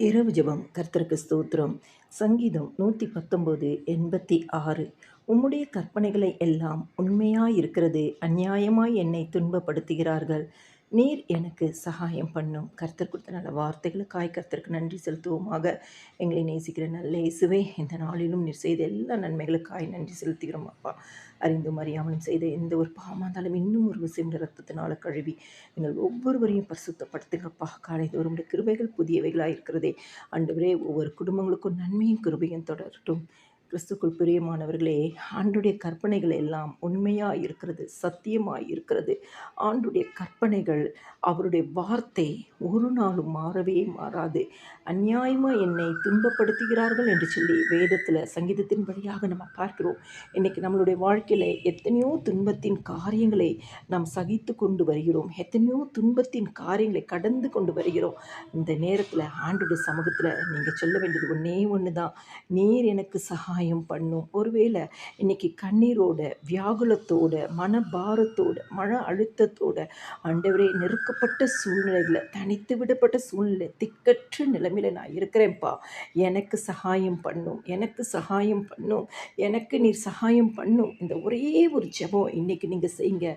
இரவு ஜெபம். கர்த்தருக்கு ஸ்தோத்திரம். சங்கீதம் 119:86. உம்முடைய கற்பனைகளை எல்லாம் உண்மையாயிருக்கிறது, அநியாயமாய் என்னை துன்பப்படுத்துகிறார்கள். நீர் எனக்கு சகாயம் பண்ணும். கர்த்தர் கொடுத்த நல்ல வார்த்தைகளுக்காய் கர்த்தருக்கு நன்றி செலுத்துவோமாக. எங்களை நேசிக்கிற நல்ல இயேசுவே, இந்த நாளிலும் நீர் செய்த எல்லா நன்மைகளுக்காய் நன்றி செலுத்துகிறோம் அப்பா. அறிந்தும் அறியாமலும் செய்த எந்த ஒரு பாவமாக இருந்தாலும் இன்னும் ஒரு விசைந்த ரத்தத்தினால கழுவி எங்கள் ஒவ்வொருவரையும் பரிசுத்தப்படுத்துங்கப்பா. காலைதோறும் உடைய கிருபைகள் புதியவைகளாக இருக்கிறதே. ஆண்டவரே, ஒவ்வொரு குடும்பங்களுக்கும் நன்மையும் கிருபையும் தொடரட்டும். கிறிஸ்துக்குள் பிரியமானவர்களே, ஆண்டுடைய கற்பனைகள் எல்லாம் உண்மையாக இருக்கிறது, சத்தியமாக இருக்கிறது. ஆண்டுடைய கற்பனைகள், அவருடைய வார்த்தை ஒரு நாளும் மாறவே மாறாது. அநியாயமாக என்னை துன்பப்படுத்துகிறார்கள் என்று சொல்லி வேதத்தில் சங்கீதத்தின் வழியாக நம்ம பார்க்கிறோம். இன்றைக்கி நம்மளுடைய வாழ்க்கையில் எத்தனையோ துன்பத்தின் காரியங்களை நாம் சகித்து கொண்டு வருகிறோம், எத்தனையோ துன்பத்தின் காரியங்களை கடந்து கொண்டு வருகிறோம். இந்த நேரத்தில் ஆண்டுடைய சமூகத்தில் நீங்கள் சொல்ல வேண்டியது ஒன்றே ஒன்று தான். நீர் எனக்கு சகாயம் பண்ணும். ஒருவேளை இன்னைக்கு கண்ணீரோட, வியாகுலத்தோட, மனபாரத்தோட, மன அழுத்தத்தோட, ஆண்டவரே, நெருக்கப்பட்ட சூழ்நிலைகளை, தனித்து விடப்பட்ட சூழ்நிலை, திக்கற்ற நிலைமையில நான் இருக்கிறேன்ப்பா, எனக்கு சகாயம் பண்ணும், எனக்கு சகாயம் பண்ணும், எனக்கு நீர் சகாயம் பண்ணும். இந்த ஒரே ஒரு ஜெபம் இன்னைக்கு நீங்கள் செய்யுங்க.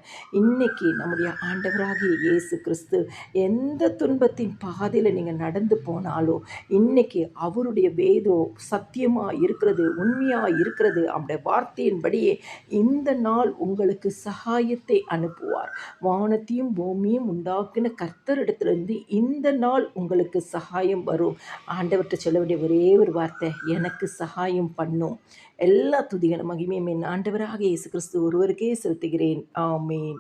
இன்னைக்கு நம்முடைய ஆண்டவராகிய இயேசு கிறிஸ்து எந்த துன்பத்தின் பாதையில் நீங்கள் நடந்து போனாலும் இன்னைக்கு அவருடைய வேதம் சத்தியமாக இருக்கிறது, உண்மையாக இருக்கிறது. அவருடைய வார்த்தையின்படியே இந்த நாள் உங்களுக்கு சகாயத்தை அனுப்புவார். வானத்தையும் பூமியும் உண்டாக்கின கர்த்தரிடத்திலிருந்து இந்த நாள் உங்களுக்கு சகாயம் வரும். ஆண்டவர்கிட்ட சொல்ல வேண்டிய ஒரே ஒரு வார்த்தை, எனக்கு சகாயம் பண்ணும். எல்லா துதிகளும் மகிமையும் என் ஆண்டவராக இயேசு கிறிஸ்து ஒருவருக்கே செலுத்துகிறேன். ஆமேன்.